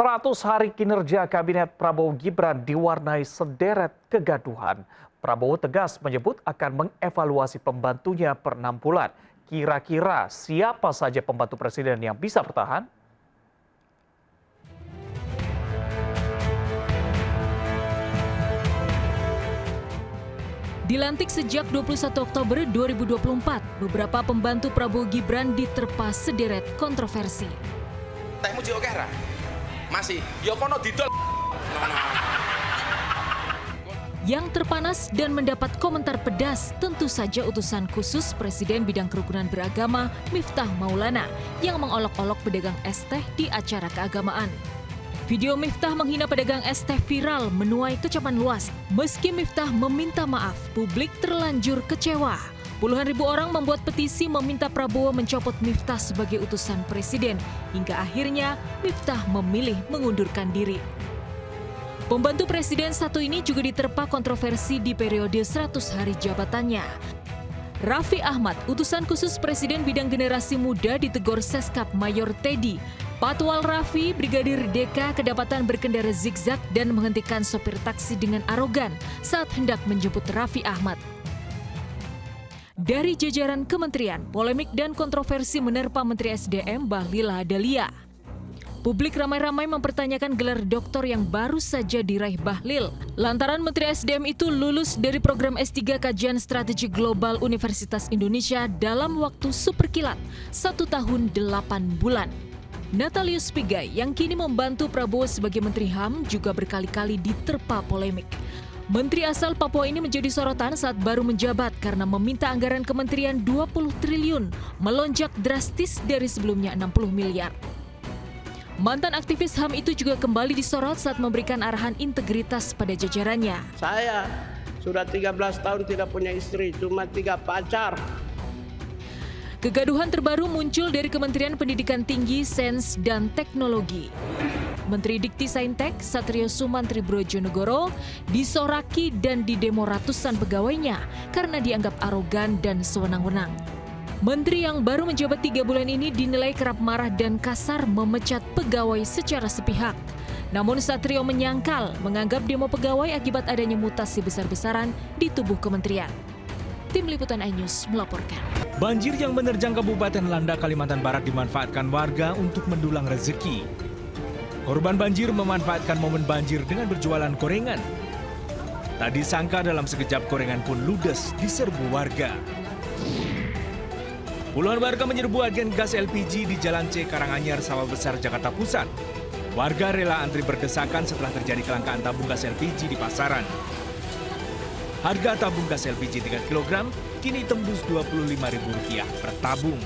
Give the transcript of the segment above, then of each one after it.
100 hari kinerja Kabinet Prabowo Gibran diwarnai sederet kegaduhan. Prabowo tegas menyebut akan mengevaluasi pembantunya per 6 bulan. Kira-kira siapa saja pembantu presiden yang bisa bertahan? Dilantik sejak 21 Oktober 2024, beberapa pembantu Prabowo Gibran diterpa sederet kontroversi. Tekmu jauh kera, masih, ya kono didol. Yang terpanas dan mendapat komentar pedas tentu saja utusan khusus Presiden Bidang Kerukunan Beragama Miftah Maulana yang mengolok-olok pedagang es teh di acara keagamaan. Video Miftah menghina pedagang es teh viral menuai kecaman luas. Meski Miftah meminta maaf, publik terlanjur kecewa. Puluhan ribu orang membuat petisi meminta Prabowo mencopot Miftah sebagai utusan presiden. Hingga akhirnya Miftah memilih mengundurkan diri. Pembantu presiden satu ini juga diterpa kontroversi di periode 100 hari jabatannya. Raffi Ahmad, utusan khusus Presiden Bidang Generasi Muda ditegur Seskap Mayor Teddy. Patwal Raffi, Brigadir Deka kedapatan berkendara zigzag dan menghentikan sopir taksi dengan arogan saat hendak menjemput Raffi Ahmad. Dari jajaran kementerian, polemik dan kontroversi menerpa Menteri SDM Bahlil Lahadalia. Publik ramai-ramai mempertanyakan gelar doktor yang baru saja diraih Bahlil. Lantaran Menteri SDM itu lulus dari program S3 Kajian Strategi Global Universitas Indonesia dalam waktu super kilat, 1 tahun 8 bulan. Natalius Pigai yang kini membantu Prabowo sebagai Menteri HAM juga berkali-kali diterpa polemik. Menteri asal Papua ini menjadi sorotan saat baru menjabat karena meminta anggaran kementerian 20 triliun, melonjak drastis dari sebelumnya 60 miliar. Mantan aktivis HAM itu juga kembali disorot saat memberikan arahan integritas pada jajarannya. Saya sudah 13 tahun tidak punya istri, cuma 3 pacar. Kegaduhan terbaru muncul dari Kementerian Pendidikan Tinggi, Sains, dan Teknologi. Menteri Dikti Saintek, Satrio Sumantri Brojonegoro, disoraki dan didemo ratusan pegawainya karena dianggap arogan dan sewenang-wenang. Menteri yang baru menjabat 3 bulan ini dinilai kerap marah dan kasar memecat pegawai secara sepihak. Namun Satrio menyangkal menganggap demo pegawai akibat adanya mutasi besar-besaran di tubuh kementerian. Tim Liputan iNews melaporkan. Banjir yang menerjang Kabupaten Landa, Kalimantan Barat dimanfaatkan warga untuk mendulang rezeki. Korban banjir memanfaatkan momen banjir dengan berjualan gorengan. Tak disangka dalam sekejap gorengan pun ludes diserbu warga. Puluhan warga menyerbu agen gas LPG di Jalan C Karanganyar, Sawah Besar, Jakarta Pusat. Warga rela antri berdesakan setelah terjadi kelangkaan tabung gas LPG di pasaran. Harga tabung gas LPG 3 kg kini tembus Rp25.000 per tabung.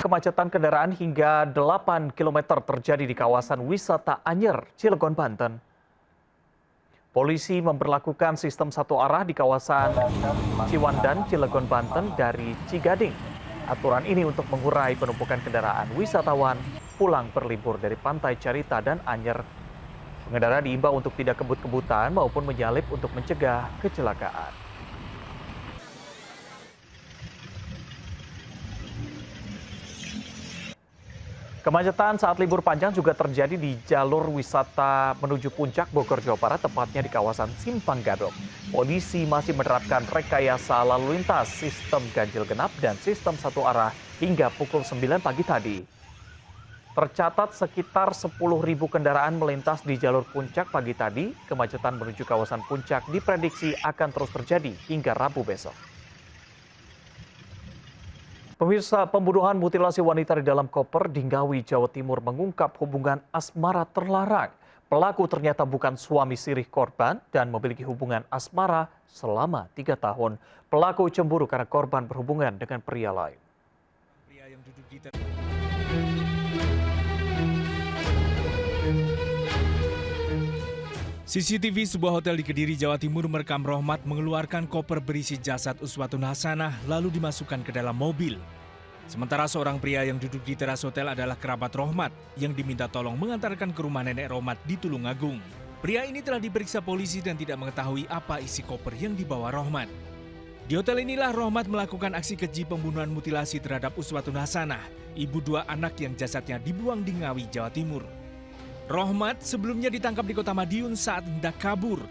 Kemacetan kendaraan hingga 8 km terjadi di kawasan wisata Anyer, Cilegon, Banten. Polisi memberlakukan sistem satu arah di kawasan Ciwandan, Cilegon, Banten dari Cigading. Aturan ini untuk mengurai penumpukan kendaraan wisatawan pulang berlibur dari Pantai Carita dan Anyer. Pengendara diimbau untuk tidak kebut-kebutan maupun menyalip untuk mencegah kecelakaan. Kemacetan saat libur panjang juga terjadi di jalur wisata menuju Puncak Bogor, Jawa Barat, tepatnya di kawasan Simpang Gadok. Polisi masih menerapkan rekayasa lalu lintas, sistem ganjil genap, dan sistem satu arah hingga pukul 9 pagi tadi. Tercatat sekitar 10.000 kendaraan melintas di jalur Puncak pagi tadi. Kemacetan menuju kawasan Puncak diprediksi akan terus terjadi hingga Rabu besok. Pemirsa, pembunuhan mutilasi wanita di dalam koper di Ngawi, Jawa Timur mengungkap hubungan asmara terlarang. Pelaku ternyata bukan suami sirih korban dan memiliki hubungan asmara selama 3 tahun. Pelaku cemburu karena korban berhubungan dengan pria lain. CCTV sebuah hotel di Kediri, Jawa Timur merekam Rohmat mengeluarkan koper berisi jasad Uswatun Hasanah lalu dimasukkan ke dalam mobil. Sementara seorang pria yang duduk di teras hotel adalah kerabat Rohmat yang diminta tolong mengantarkan ke rumah nenek Rohmat di Tulungagung. Pria ini telah diperiksa polisi dan tidak mengetahui apa isi koper yang dibawa Rohmat. Di hotel inilah Rohmat melakukan aksi keji pembunuhan mutilasi terhadap Uswatun Hasanah, ibu 2 anak yang jasadnya dibuang di Ngawi, Jawa Timur. Rohmat sebelumnya ditangkap di Kota Madiun saat hendak kabur.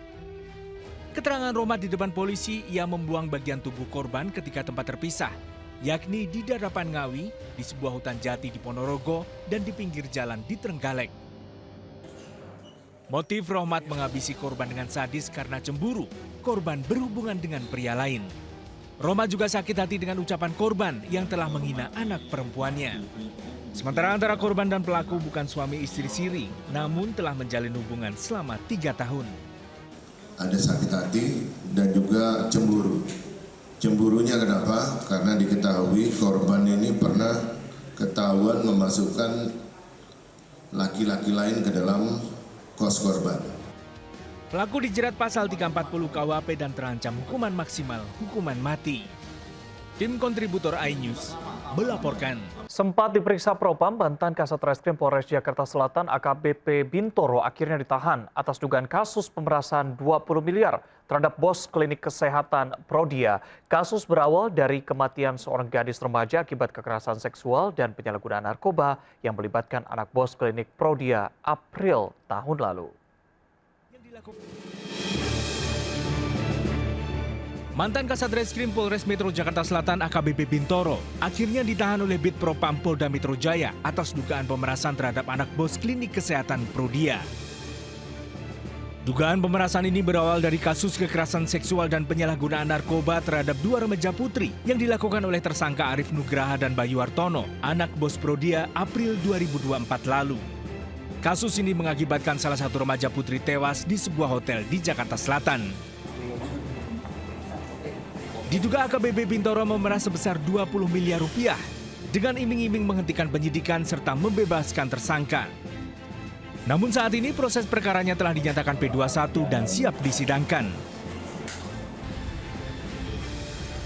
Keterangan Rohmat di depan polisi, ia membuang bagian tubuh korban ketika tempat terpisah, yakni di Dadapan Ngawi, di sebuah hutan jati di Ponorogo, dan di pinggir jalan di Trenggalek. Motif Rohmat menghabisi korban dengan sadis karena cemburu, korban berhubungan dengan pria lain. Rohmat juga sakit hati dengan ucapan korban yang telah menghina anak perempuannya. Sementara antara korban dan pelaku bukan suami istri siri, namun telah menjalin hubungan selama 3 tahun. Ada sakit hati dan juga cemburu. Cemburunya kenapa? Karena diketahui korban ini pernah ketahuan memasukkan laki-laki lain ke dalam kos korban. Pelaku dijerat pasal 340 KUHP dan terancam hukuman maksimal, hukuman mati. Tim kontributor iNews melaporkan. Sempat diperiksa Propam, mantan Kasat Reskrim Polres Jakarta Selatan AKBP Bintoro akhirnya ditahan atas dugaan kasus pemerasan 20 miliar terhadap bos klinik kesehatan Prodia. Kasus berawal dari kematian seorang gadis remaja akibat kekerasan seksual dan penyalahgunaan narkoba yang melibatkan anak bos klinik Prodia April tahun lalu. Mantan Kasat Reskrim Polres Metro Jakarta Selatan AKBP Bintoro akhirnya ditahan oleh Bid Propam Polda Metro Jaya atas dugaan pemerasan terhadap anak bos klinik kesehatan Prodia. Dugaan pemerasan ini berawal dari kasus kekerasan seksual dan penyalahgunaan narkoba terhadap 2 remaja putri yang dilakukan oleh tersangka Arif Nugraha dan Bayu Hartono, anak bos Prodia, April 2024 lalu. Kasus ini mengakibatkan salah satu remaja putri tewas di sebuah hotel di Jakarta Selatan. Diduga AKBP Bintoro memeras sebesar 20 miliar rupiah dengan iming-iming menghentikan penyidikan serta membebaskan tersangka. Namun saat ini proses perkaranya telah dinyatakan P21 dan siap disidangkan.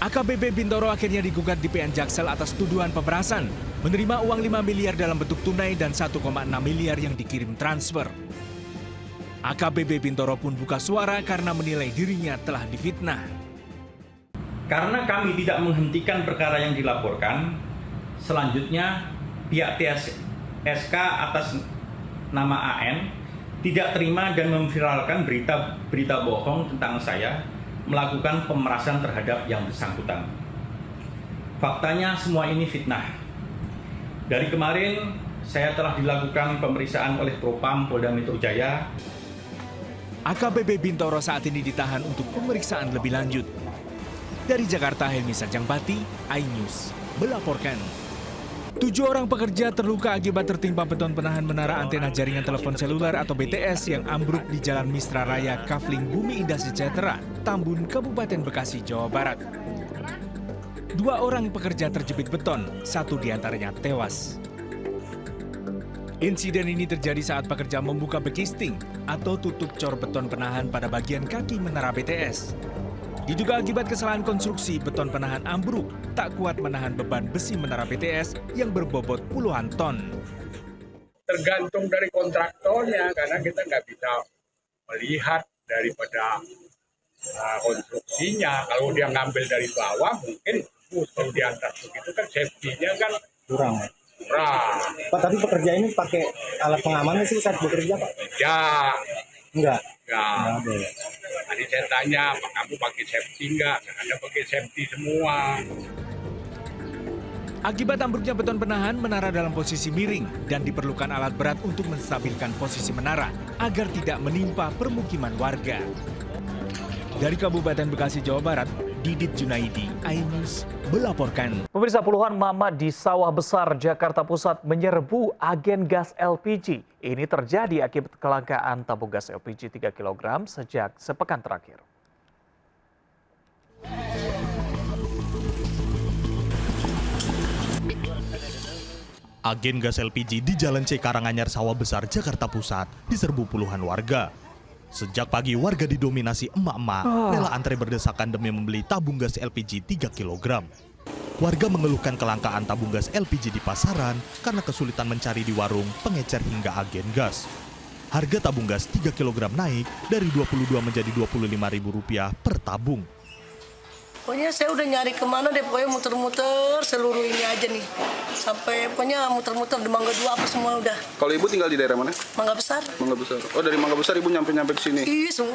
AKBP Bintoro akhirnya digugat di PN Jaksel atas tuduhan pemerasan, menerima uang 5 miliar dalam bentuk tunai dan 1,6 miliar yang dikirim transfer. AKBP Bintoro pun buka suara karena menilai dirinya telah difitnah. Karena kami tidak menghentikan perkara yang dilaporkan, selanjutnya pihak TSK atas nama AN tidak terima dan memviralkan berita bohong tentang saya melakukan pemerasan terhadap yang bersangkutan. Faktanya semua ini fitnah. Dari kemarin saya telah dilakukan pemeriksaan oleh Propam Polda Metro Jaya. AKBP Bintoro saat ini ditahan untuk pemeriksaan lebih lanjut. Dari Jakarta, Helmi Sanjangpati, iNews melaporkan. 7 orang pekerja terluka akibat tertimpa beton penahan menara antena jaringan telepon seluler atau BTS yang ambruk di Jalan Mistra Raya, Kafling Bumi Indah Sejahtera, Tambun, Kabupaten Bekasi, Jawa Barat. 2 orang pekerja terjepit beton, 1 diantaranya tewas. Insiden ini terjadi saat pekerja membuka bekisting atau tutup cor beton penahan pada bagian kaki menara BTS. Diduga akibat kesalahan konstruksi, beton penahan ambruk, tak kuat menahan beban besi menara BTS yang berbobot puluhan ton. Tergantung dari kontraktornya, karena kita nggak bisa melihat daripada konstruksinya. Kalau dia ngambil dari bawah, mungkin kalau di atas begitu kan safety-nya kan kurang. Pak, tapi pekerja ini pakai alat pengaman sih saat bekerja, Pak? Ya. Enggak. Ya. Tadi saya tanya, Pak, kamu pakai safety enggak? Anda pakai safety semua. Akibat ambruknya beton penahan, menara dalam posisi miring dan diperlukan alat berat untuk menstabilkan posisi menara agar tidak menimpa permukiman warga. Dari Kabupaten Bekasi, Jawa Barat, Didit Junaidi, iNews melaporkan. Pemirsa, puluhan mama di Sawah Besar, Jakarta Pusat menyerbu agen gas LPG. Ini terjadi akibat kelangkaan tabung gas LPG 3 kg sejak sepekan terakhir. Agen gas LPG di Jalan C Karanganyar Sawah Besar, Jakarta Pusat diserbu puluhan warga. Sejak pagi warga didominasi emak-emak rela antre berdesakan demi membeli tabung gas LPG 3 kg. Warga mengeluhkan kelangkaan tabung gas LPG di pasaran karena kesulitan mencari di warung, pengecer hingga agen gas. Harga tabung gas 3 kg naik dari Rp22 menjadi Rp25.000 per tabung. Pokoknya saya udah nyari kemana deh, pokoknya muter-muter seluruh ini aja nih. Sampai pokoknya muter-muter di Mangga 2 apa semua udah. Kalau ibu tinggal di daerah mana? Mangga Besar. Mangga Besar. Oh, dari Mangga Besar ibu nyampe ke sini? Iya,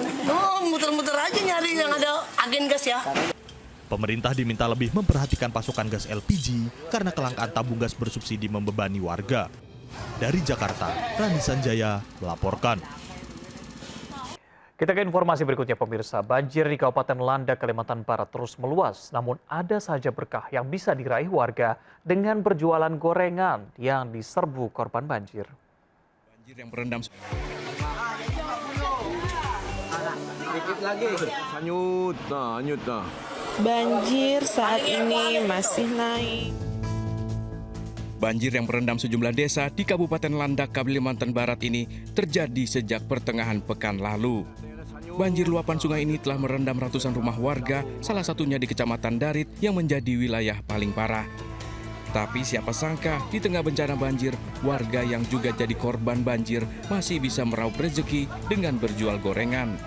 muter-muter aja nyari yang ada agen gas ya. Pemerintah diminta lebih memperhatikan pasokan gas LPG karena kelangkaan tabung gas bersubsidi membebani warga. Dari Jakarta, Rani Sanjaya melaporkan. Kita ke informasi berikutnya pemirsa. Banjir di Kabupaten Landak, Kalimantan Barat terus meluas. Namun ada saja berkah yang bisa diraih warga dengan berjualan gorengan yang diserbu korban banjir. Banjir yang merendam. Dikit lagi. Anyut nah. Banjir saat ini masih naik. Banjir yang merendam sejumlah desa di Kabupaten Landak, Kalimantan Barat ini terjadi sejak pertengahan pekan lalu. Banjir luapan sungai ini telah merendam ratusan rumah warga, salah satunya di Kecamatan Darit yang menjadi wilayah paling parah. Tapi siapa sangka di tengah bencana banjir, warga yang juga jadi korban banjir masih bisa meraup rezeki dengan berjual gorengan.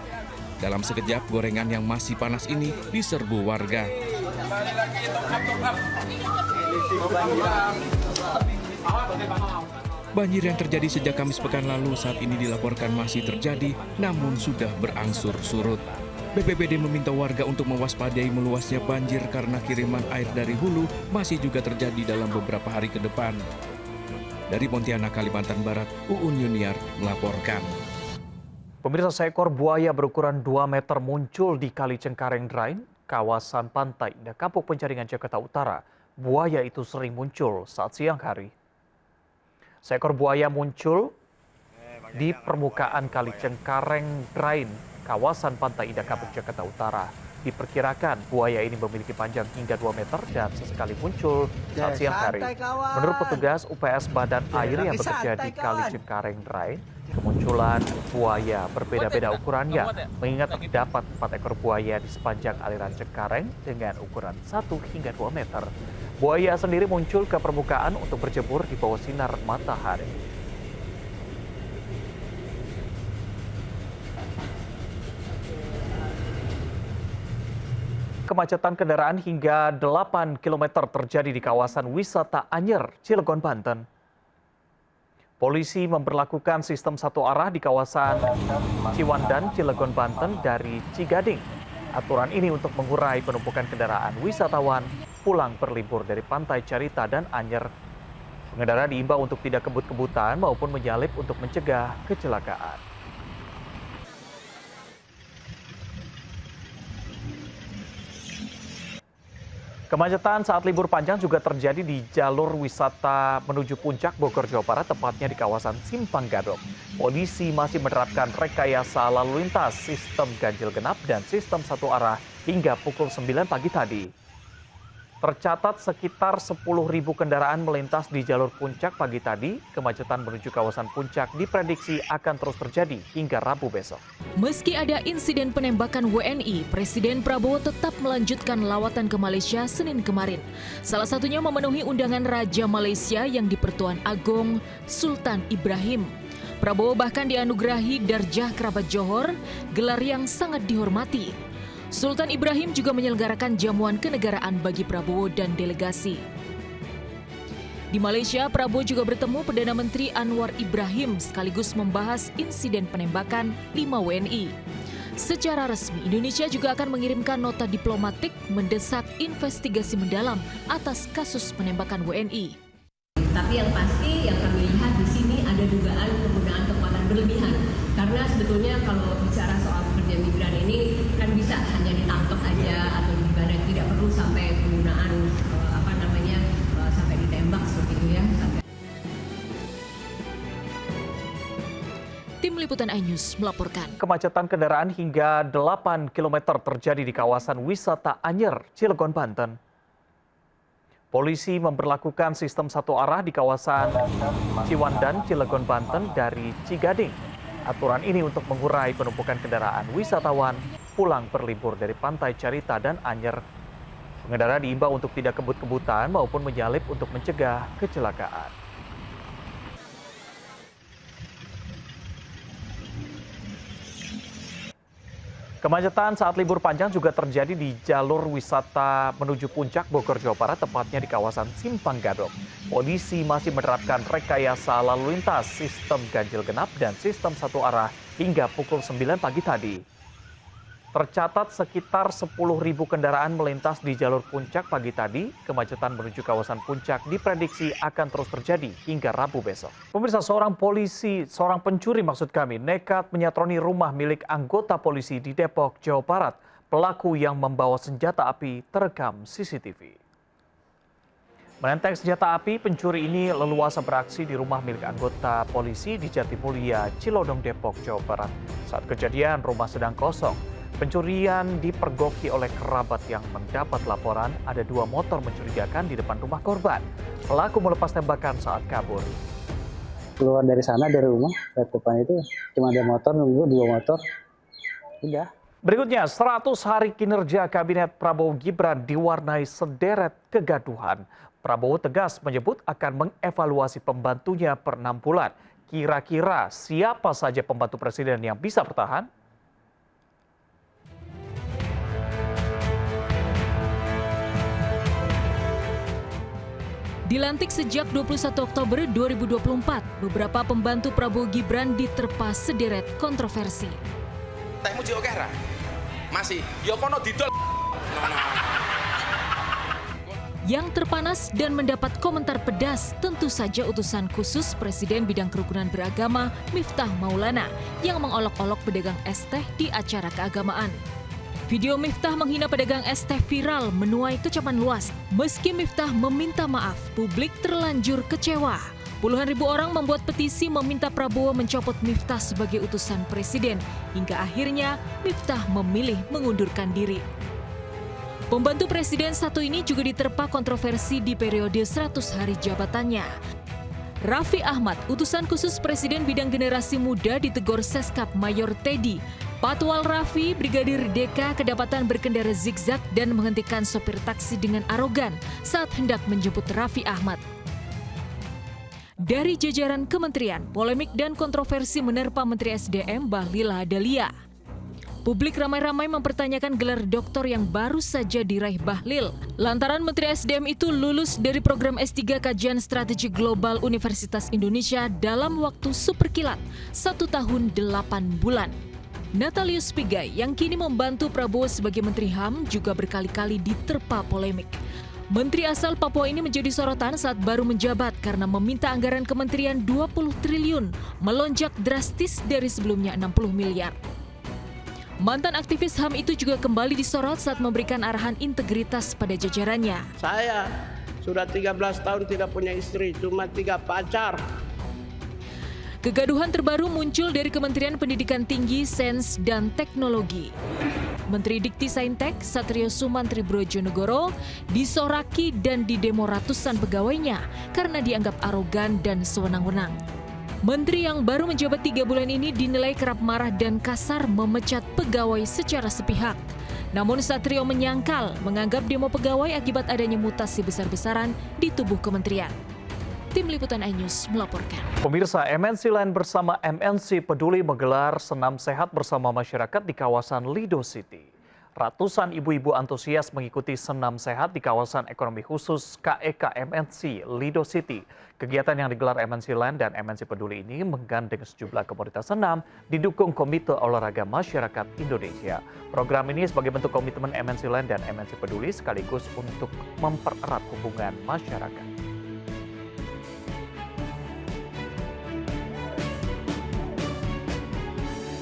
Dalam sekejap, gorengan yang masih panas ini diserbu warga. Banjir yang terjadi sejak Kamis pekan lalu saat ini dilaporkan masih terjadi, namun sudah berangsur surut. BPBD meminta warga untuk mewaspadai meluasnya banjir karena kiriman air dari hulu masih juga terjadi dalam beberapa hari ke depan. Dari Pontianak, Kalimantan Barat, Uun Yuniar melaporkan. Pemirsa, seekor buaya berukuran 2 meter muncul di Kali Cengkareng Drain, kawasan Pantai Indah Kapuk Penjaringan, Jakarta Utara. Buaya itu sering muncul saat siang hari. Seekor buaya muncul di permukaan Kali Cengkareng Drain, kawasan Pantai Indah Kapuk, Jakarta Utara. Diperkirakan buaya ini memiliki panjang hingga 2 meter dan sesekali muncul saat siang hari. Menurut petugas UPS Badan Air yang bekerja di Kali Cengkareng Drain, kemunculan buaya berbeda-beda ukurannya, mengingat terdapat 4 ekor buaya di sepanjang aliran Cengkareng dengan ukuran 1 hingga 2 meter. Buaya sendiri muncul ke permukaan untuk berjemur di bawah sinar matahari. Kemacetan kendaraan hingga 8 km terjadi di kawasan wisata Anyer, Cilegon, Banten. Polisi memberlakukan sistem satu arah di kawasan Ciwandan, Cilegon, Banten dari Cigading. Aturan ini untuk mengurai penumpukan kendaraan wisatawan pulang berlibur dari Pantai Carita dan Anyer. Pengendara diimbau untuk tidak kebut-kebutan maupun menyalip untuk mencegah kecelakaan. Kemacetan saat libur panjang juga terjadi di jalur wisata menuju Puncak Bogor, Jawa Barat, tepatnya di kawasan Simpang Gadok. Polisi masih menerapkan rekayasa lalu lintas, sistem ganjil genap, dan sistem satu arah hingga pukul 9 pagi tadi. Tercatat sekitar 10.000 kendaraan melintas di jalur Puncak pagi tadi. Kemacetan menuju kawasan Puncak diprediksi akan terus terjadi hingga Rabu besok. Meski ada insiden penembakan WNI, Presiden Prabowo tetap melanjutkan lawatan ke Malaysia Senin kemarin. Salah satunya memenuhi undangan Raja Malaysia yang di-Pertuan Agong Sultan Ibrahim. Prabowo bahkan dianugerahi Darjah Kerabat Johor, gelar yang sangat dihormati. Sultan Ibrahim juga menyelenggarakan jamuan kenegaraan bagi Prabowo dan delegasi. Di Malaysia, Prabowo juga bertemu Perdana Menteri Anwar Ibrahim sekaligus membahas insiden penembakan 5 WNI. Secara resmi, Indonesia juga akan mengirimkan nota diplomatik mendesak investigasi mendalam atas kasus penembakan WNI. Tapi yang pasti yang kami lihat di sini ada dugaan penggunaan kekuatan berlebihan. Karena sebetulnya kalau bicara soal pekerja migran ini kan bisa hanya ditangkap aja atau gimana, tidak perlu sampai penggunaan sampai ditembak seperti itu ya. Tim Liputan iNews melaporkan. Kemacetan kendaraan hingga 8 km terjadi di kawasan wisata Anyer, Cilegon, Banten. Polisi memberlakukan sistem satu arah di kawasan Ciwandan, Cilegon, Banten dari Cigading. Aturan ini untuk mengurai penumpukan kendaraan wisatawan pulang berlibur dari Pantai Carita dan Anyer. Pengendara diimbau untuk tidak kebut-kebutan maupun menyalip untuk mencegah kecelakaan. Kemacetan saat libur panjang juga terjadi di jalur wisata menuju Puncak Bogor, Jawa Barat, tepatnya di kawasan Simpang Gadok. Polisi masih menerapkan rekayasa lalu lintas, sistem ganjil genap, dan sistem satu arah hingga pukul 9 pagi tadi. Tercatat sekitar 10.000 kendaraan melintas di jalur Puncak pagi tadi. Kemacetan menuju kawasan Puncak diprediksi akan terus terjadi hingga Rabu besok. Pemirsa, seorang pencuri nekat menyatroni rumah milik anggota polisi di Depok, Jawa Barat. Pelaku yang membawa senjata api terekam CCTV. Menenteng senjata api, pencuri ini leluasa beraksi di rumah milik anggota polisi di Jatimulia, Cilodong, Depok, Jawa Barat. Saat kejadian, rumah sedang kosong. Pencurian dipergoki oleh kerabat yang mendapat laporan ada 2 motor mencurigakan di depan rumah korban. Pelaku melepas tembakan saat kabur. Keluar dari sana, dari rumah, ke depan itu cuma ada motor, nunggu 2 motor. Udah. Berikutnya, 100 hari kinerja Kabinet Prabowo Gibran diwarnai sederet kegaduhan. Prabowo tegas menyebut akan mengevaluasi pembantunya per 6 bulan. Kira-kira siapa saja pembantu presiden yang bisa bertahan? Dilantik sejak 21 Oktober 2024, beberapa pembantu Prabowo Gibran diterpa sederet kontroversi. Temu Joko Kera. Masih, ya kono didol. Yang terpanas dan mendapat komentar pedas tentu saja utusan khusus Presiden Bidang Kerukunan Beragama Miftah Maulana yang mengolok-olok pedagang es teh di acara keagamaan. Video Miftah menghina pedagang es teh viral menuai kecaman luas. Meski Miftah meminta maaf, publik terlanjur kecewa. Puluhan ribu orang membuat petisi meminta Prabowo mencopot Miftah sebagai utusan presiden. Hingga akhirnya Miftah memilih mengundurkan diri. Pembantu presiden satu ini juga diterpa kontroversi di periode 100 hari jabatannya. Raffi Ahmad, utusan khusus Presiden Bidang Generasi Muda, ditegur Seskap Mayor Teddy. Patwal Raffi, Brigadir Deka, kedapatan berkendara zigzag dan menghentikan sopir taksi dengan arogan saat hendak menjemput Raffi Ahmad. Dari jajaran kementerian, polemik dan kontroversi menerpa Menteri SDM Bahlil Lahadalia. Publik ramai-ramai mempertanyakan gelar doktor yang baru saja diraih Bahlil. Lantaran Menteri SDM itu lulus dari program S3 Kajian Strategi Global Universitas Indonesia dalam waktu super kilat, 1 tahun 8 bulan. Natalius Pigai yang kini membantu Prabowo sebagai Menteri HAM juga berkali-kali diterpa polemik. Menteri asal Papua ini menjadi sorotan saat baru menjabat karena meminta anggaran kementerian 20 triliun, melonjak drastis dari sebelumnya 60 miliar. Mantan aktivis HAM itu juga kembali disorot saat memberikan arahan integritas pada jajarannya. Saya sudah 13 tahun tidak punya istri, cuma 3 pacar. Kegaduhan terbaru muncul dari Kementerian Pendidikan Tinggi, Sains, dan Teknologi. Menteri Dikti Saintek, Satrio Sumantri Brojonegoro, disoraki dan didemo ratusan pegawainya karena dianggap arogan dan sewenang-wenang. Menteri yang baru menjabat 3 bulan ini dinilai kerap marah dan kasar memecat pegawai secara sepihak. Namun Satrio menyangkal menganggap demo pegawai akibat adanya mutasi besar-besaran di tubuh kementerian. Tim Liputan iNews melaporkan. Pemirsa, MNC Land bersama MNC Peduli menggelar senam sehat bersama masyarakat di kawasan Lido City. Ratusan ibu-ibu antusias mengikuti senam sehat di kawasan ekonomi khusus KEK MNC Lido City. Kegiatan yang digelar MNC Land dan MNC Peduli ini menggandeng sejumlah komunitas senam didukung Komite Olahraga Masyarakat Indonesia. Program ini sebagai bentuk komitmen MNC Land dan MNC Peduli sekaligus untuk mempererat hubungan masyarakat.